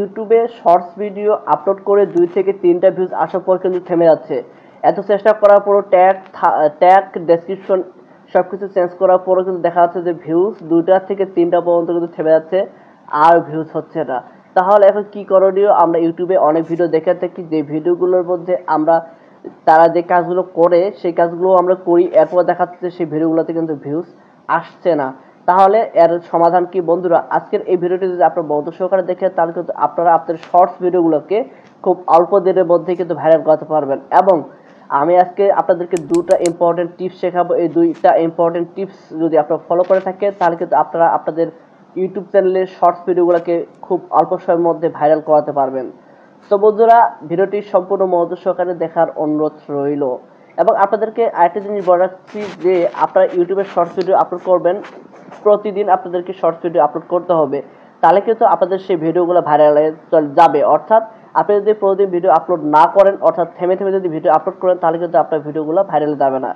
ইউটিউবে shorts video upload করে 2 থেকে 3টা ভিউজ আসার পর কিন্তু থেমে যাচ্ছে। এত চেষ্টা করার পরও ট্যাগ ডেসক্রিপশন সবকিছু চেঞ্জ করার পরও কিন্তু দেখা যাচ্ছে যে ভিউজ 2টা থেকে 3টা পর্যন্ত কিন্তু থেমে যাচ্ছে, আর ভিউজ হচ্ছে না। তাহলে এখন কি করণীয়? আমরা ইউটিউবে অনেক ভিডিও দেখে থাকি, যে ভিডিওগুলোর মধ্যে আমরা তারা যে কাজগুলো করে সেই কাজগুলো আমরা করি, এরপর দেখা যাচ্ছে সেই ভিডিওগুলোতে কিন্তু ভিউজ আসছে না। তাহলে এর সমাধান কি বন্ধুরা? আজকের এই ভিডিওটি যদি আপনারা মনোযোগ সহকারে দেখেন তাহলে কিন্তু আপনারা আপনাদের শর্টস ভিডিওগুলোকে খুব অল্প দিনের মধ্যে কিন্তু ভাইরাল করতে পারবেন। এবং আমি আজকে আপনাদেরকে দুটা ইম্পর্টেন্ট টিপস শেখাবো। এই দুইটা ইম্পর্টেন্ট টিপস যদি আপনারা ফলো করে থাকেন তাহলে কিন্তু আপনারা আপনাদের ইউটিউব চ্যানেলের শর্টস ভিডিওগুলোকে খুব অল্প সময়ের মধ্যে ভাইরাল করাতে পারবেন। তো বন্ধুরা, ভিডিওটি সম্পূর্ণ মনোযোগ সহকারে দেখার অনুরোধ রইল। এবং আপনাদেরকে আরেকটা জিনিস বলে রাখছি যে আপনারা ইউটিউবে শর্টস ভিডিও আপলোড করবেন, প্রতিদিন আপনাদেরকে শর্টস ভিডিও আপলোড করতে হবে। তাহলে কিন্তু আপনাদের সেই ভিডিওগুলো ভাইরালে চলে যাবে। অর্থাৎ আপনি যদি প্রতিদিন ভিডিও আপলোড না করেন, অর্থাৎ থেমে থেমে যদি ভিডিও আপলোড করেন, তাহলে কিন্তু আপনার ভিডিওগুলো ভাইরালে যাবে না।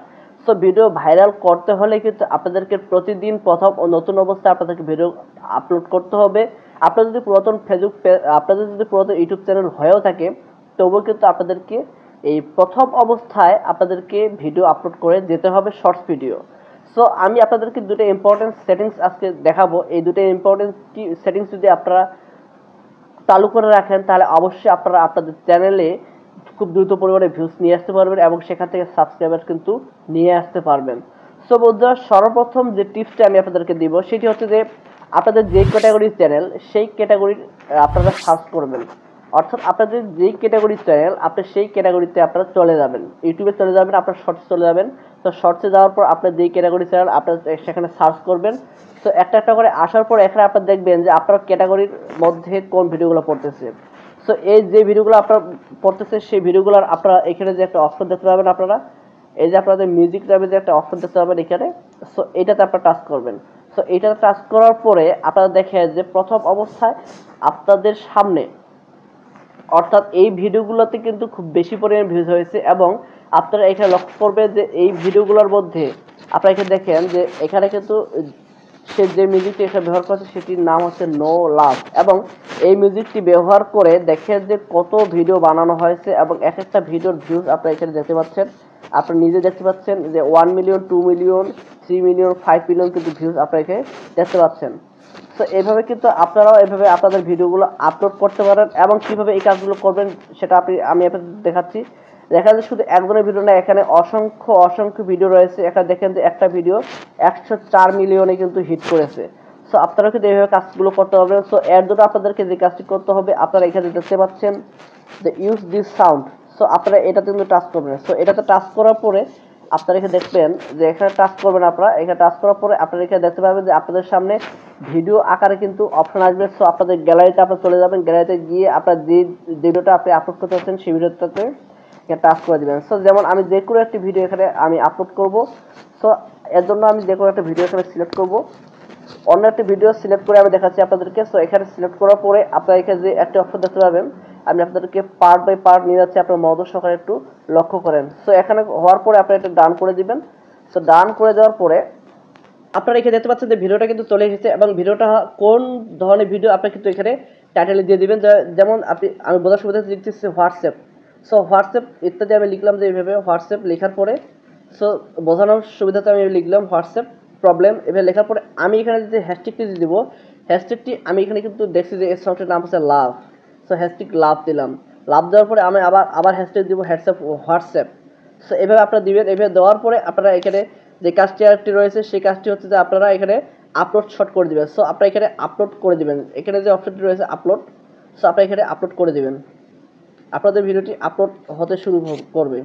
সো ভিডিও ভাইরাল করতে হলে কিন্তু আপনাদেরকে প্রতিদিন প্রথম ও নতুন অবস্থায় আপনাদেরকে ভিডিও আপলোড করতে হবে। আপনাদের যদি পুরাতন ইউটিউব চ্যানেল হয়েও থাকে, তবুও কিন্তু আপনাদেরকে এই প্রথম অবস্থায় আপনাদেরকে ভিডিও আপলোড করে যেতে হবে, শর্টস ভিডিও। সো আমি আপনাদেরকে দুটো ইম্পর্টেন্ট সেটিংস আজকে দেখাবো। এই দুটো ইম্পর্টেন্ট সেটিংস যদি আপনারা চালু করে রাখেন তাহলে অবশ্যই আপনারা আপনাদের চ্যানেলে খুব দ্রুত পরিমাণে ভিউজ নিয়ে আসতে পারবেন এবং সেখান থেকে সাবস্ক্রাইবার কিন্তু নিয়ে আসতে পারবেন। সো বন্ধুরা, সর্বপ্রথম যে টিপসটা আমি আপনাদেরকে দিব সেটি হচ্ছে যে আপনাদের যে ক্যাটাগরির চ্যানেল সেই ক্যাটাগরির আপনারা সার্চ করবেন। অর্থাৎ আপনাদের যেই ক্যাটাগরির চ্যানেল আপনি সেই ক্যাটাগরিতে আপনারা চলে যাবেন, ইউটিউবে চলে যাবেন, আপনার শর্টসে চলে যাবেন। তো শর্টসে যাওয়ার পর আপনার যেই ক্যাটাগরি চ্যানেল আপনার সেখানে সার্চ করবেন। তো একটা একটা করে আসার পর এখানে আপনারা দেখবেন যে আপনার ক্যাটাগরির মধ্যে কোন ভিডিওগুলো পড়তেছে। সো এই যে ভিডিওগুলো আপনার পড়তেছে সেই ভিডিওগুলোর আপনারা এখানে যে একটা অপশন দেখতে পাবেন, আপনারা এই যে আপনাদের মিউজিক নামে যে একটা অপশন দেখতে পাবেন এখানে, সো এটাতে আপনারা টাচ করবেন। সো এটাতে টাচ করার পরে আপনারা দেখেন যে প্রথম অবস্থায় আপনাদের সামনে, অর্থাৎ এই ভিডিওগুলোতে কিন্তু খুব বেশি পরিমাণে ভিউজ হয়েছে। এবং আপনারা এখানে লক্ষ্য করবেন যে এই ভিডিওগুলোর মধ্যে আপনারা এখানে দেখেন যে এখানে কিন্তু সে যে মিউজিকটি এখানে ব্যবহার করেছে সেটির নাম হচ্ছে নো লাভ। এবং এই মিউজিকটি ব্যবহার করে দেখেন যে কত ভিডিও বানানো হয়েছে এবং এক একটা ভিডিওর ভিউজ আপনারা এখানে দেখতে পাচ্ছেন। আপনারা নিজে দেখতে পাচ্ছেন যে 1 মিলিয়ন, 2 মিলিয়ন, 3 মিলিয়ন, 5 মিলিয়ন কিন্তু ভিউজ আপনারা এখানে দেখতে পাচ্ছেন। তো এইভাবে কিন্তু আপনারাও এভাবে আপনাদের ভিডিওগুলো আপলোড করতে পারেন। এবং কিভাবে এই কাজগুলো করবেন সেটা আমি আপনাদের দেখাচ্ছি। দেখা যায় শুধু একজনের ভিডিও না, এখানে অসংখ্য ভিডিও রয়েছে। এখানে দেখেন যে একটা ভিডিও 104 মিলিয়নে কিন্তু হিট করেছে। সো আপনারা কিন্তু এইভাবে কাজগুলো করতে হবে। সো এর জন্য আপনাদেরকে যে কাজটি করতে হবে, আপনারা এখানে দেখতে পাচ্ছেন যে ইউজ দিস সাউন্ড। সো আপনারা এটাতে কিন্তু টাচ করবেন। সো এটাতে টাচ করার পরে আপনারা এখানে দেখবেন যে এখানে টাচ করবেন। আপনারা এখানে টাচ করার পরে আপনারা এখানে দেখতে পাবেন যে আপনাদের সামনে ভিডিও আকারে কিন্তু অপশন আসবে। সো আপনাদের গ্যালারিতে আপনারা চলে যাবেন। গ্যালারিতে গিয়ে আপনার যে ভিডিওটা আপনি আপলোড করতে চাচ্ছেন সেই ভিডিওটাতে এখানে টাচ করে দিবেন। সো যেমন আমি যে কোনো একটি ভিডিও এখানে আমি আপলোড করব। সো এর জন্য আমি যে কোনো একটা ভিডিও এখানে সিলেক্ট করব। অন্য একটি ভিডিও সিলেক্ট করে আমি দেখাচ্ছি আপনাদেরকে। সো এখানে সিলেক্ট করার পরে আপনারা এখানে যে একটা অপশন দেখতে পাবেন, আমি আপনাদেরকে পার্ট বাই পার্ট নিয়ে যাচ্ছি, আপনার মনোযোগ সহকারে একটু লক্ষ্য করেন। সো এখানে হওয়ার পরে আপনারা এটা ডান করে দিবেন। সো ডান করে দেওয়ার পরে আপনারা এখানে দেখতে পাচ্ছেন যে ভিডিওটা কিন্তু চলে এসেছে। এবং ভিডিওটা কোন ধরনের ভিডিও আপনি কিন্তু এখানে টাইটেলে দিয়ে দিবেন। যেমন আমি বোঝার সুবিধাতে লিখতেছি হোয়াটসঅ্যাপ। সো হোয়াটসঅ্যাপ ইত্যাদি আমি লিখলাম যে এইভাবে হোয়াটসঅ্যাপ লেখার পরে, সো বোঝানোর সুবিধাতে আমি লিখলাম হোয়াটসঅ্যাপ প্রবলেম। এভাবে লেখার পরে আমি এখানে যে হ্যাশট্যাগটি দিয়ে দিব, হ্যাশট্যাগটি আমি এখানে কিন্তু দেখছি যে এর সাউন্ডের নাম হচ্ছে লাভ। সো হ্যাশট্যাগ লাভ দিলাম। লাভ দেওয়ার পরে আমি আবার হ্যাশট্যাগ দিব হোয়াটসঅ্যাপ। সো এভাবে আপনারা দিবেন। এভাবে দেওয়ার পরে আপনারা এখানে যে কাজটি আরেকটি রয়েছে সেই কাজটি হচ্ছে যে আপনারা এখানে আপলোড শর্ট করে দিবেন। সো আপনারা এখানে আপলোড করে দিবেন। এখানে যে অপশনটি রয়েছে আপলোড, সো আপনারা এখানে আপলোড করে দিবেন। আপনাদের ভিডিওটি আপলোড হতে শুরু করবে।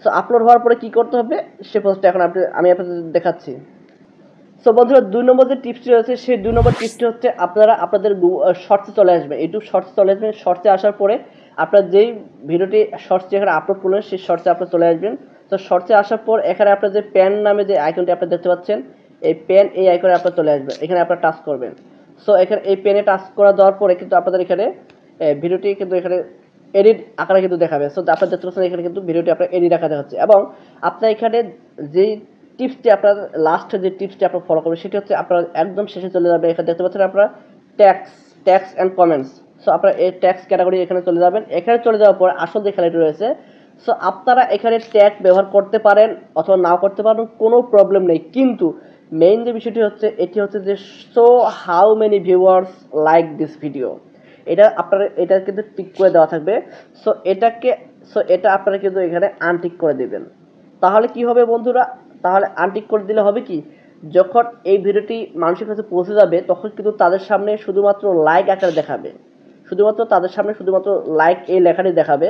সো আপলোড হওয়ার পরে কি করতে হবে সে প্রসেসটা এখন আমি আপনাদের দেখাচ্ছি। সো বন্ধুরা, 2 নম্বর যে টিপসটি রয়েছে সেই 2 নম্বর টিপসটি হচ্ছে আপনারা আপনাদের শর্টসে চলে আসবেন, ইউটিউব শর্টসে চলে আসবেন। শর্টসে আসার পরে আপনার যেই ভিডিওটি শর্টস যেখানে আপলোড করলেন সেই শর্টসে আপনারা চলে আসবেন। তো শর্টসে আসার পর এখানে আপনার যে প্যান নামে যে আইকনটি আপনারা দেখতে পাচ্ছেন, এই আইকনে আপনারা চলে আসবেন। এখানে আপনারা টাচ করবেন। সো এখানে এই পেনে টাচ করা দেওয়ার পরে কিন্তু আপনাদের এখানে ভিডিওটি কিন্তু এখানে এডিট আকারে কিন্তু দেখাবে। সো আপনারা দেখতে পাচ্ছেন এখানে কিন্তু ভিডিওটি আপনার এডিট আকারে হচ্ছে। এবং আপনার এখানে যেই টিপসটি আপনার লাস্ট যে টিপসটি আপনারা ফলো করবেন সেটি হচ্ছে আপনারা একদম শেষে চলে যাবে। এখানে দেখতে পাচ্ছেন আপনারা ট্যাক্স অ্যান্ড কমেন্টস। সো আপনারা এই ট্যাক্স ক্যাটাগরি এখানে চলে যাবেন। এখানে চলে যাওয়ার পর আসল যে খেলাটি রয়েছে, সো আপনারা এখানে ট্যাগ ব্যবহার করতে পারেন অথবা নাও করতে পারেন, কোনো প্রবলেম নেই। কিন্তু মেইন যে বিষয়টি হচ্ছে এটি হচ্ছে যে so how many viewers like this video, এটা আপনারা এটা কিন্তু টিক করে দেওয়া থাকবে। সো এটাকে এটা আপনারা কিন্তু এখানে আনটিক করে দেবেন। তাহলে কি হবে বন্ধুরা, তাহলে আনটিক করে দিলে হবে কি, যখন এই ভিডিওটি মানুষের কাছে পৌঁছে যাবে তখন কিন্তু তাদের সামনে শুধুমাত্র লাইক আকারে দেখাবে, শুধুমাত্র তাদের সামনে শুধুমাত্র লাইক এই লেখাটি দেখাবে,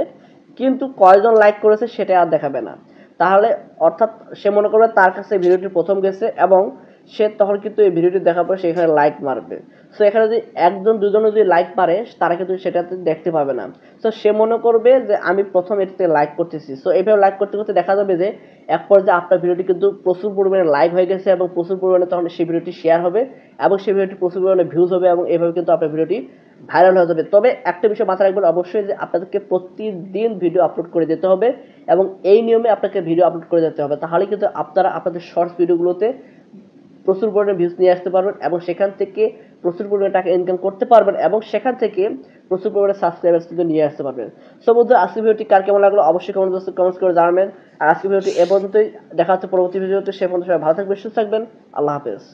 কিন্তু কয়জন লাইক করেছে সেটা আর দেখাবে না। তাহলে অর্থাৎ সে মনে করবে তার কাছে ভিডিওটি প্রথম গেছে এবং সে তখন কিন্তু এই ভিডিওটি দেখার পর সে এখানে লাইক মারবে। সো এখানে যদি একজন দুজন যদি লাইক মারে তারা কিন্তু সেটাতে দেখতে পাবে না। সো সে মনে করবে যে আমি প্রথম এটাতে লাইক করতেছি। সো এইভাবে লাইক করতে করতে দেখা যাবে যে এক পর্যায়ে আপনার ভিডিওটি কিন্তু প্রচুর পরিমাণে লাইক হয়ে গেছে এবং প্রচুর পরিমাণে তখন সেই ভিডিওটি শেয়ার হবে এবং সেই ভিডিওটি প্রচুর পরিমাণে ভিউজ হবে এবং এইভাবে কিন্তু আপনার ভিডিওটি ভাইরাল হয়ে যাবে। তবে একটা বিষয় মাথায় রাখবেন অবশ্যই, যে আপনাদেরকে প্রতিদিন ভিডিও আপলোড করে যেতে হবে এবং এই নিয়মে আপনাকে ভিডিও আপলোড করে যেতে হবে। তাহলে কিন্তু আপনারা আপনাদের শর্টস ভিডিওগুলোতে প্রচুর পরিমাণে ভিউজ নিয়ে আসতে পারবেন এবং সেখান থেকে প্রচুর পরিমাণে টাকা ইনকাম করতে পারবেন এবং সেখান থেকে প্রচুর পরিমাণে সাবস্ক্রাইবার্স কিন্তু নিয়ে আসতে পারবেন। সো বন্ধুরা, আজকের ভিডিওটি কার কেমন লাগলো অবশ্যই কমেন্টস করে জানাবেন। আর আজকের ভিডিওটি এ পর্যন্তই, দেখা হচ্ছে পরবর্তী ভিডিওতে। সে পর্যন্ত সবাই ভালো থাকবেন, সুস্থ থাকবেন। আল্লাহ হাফেজ।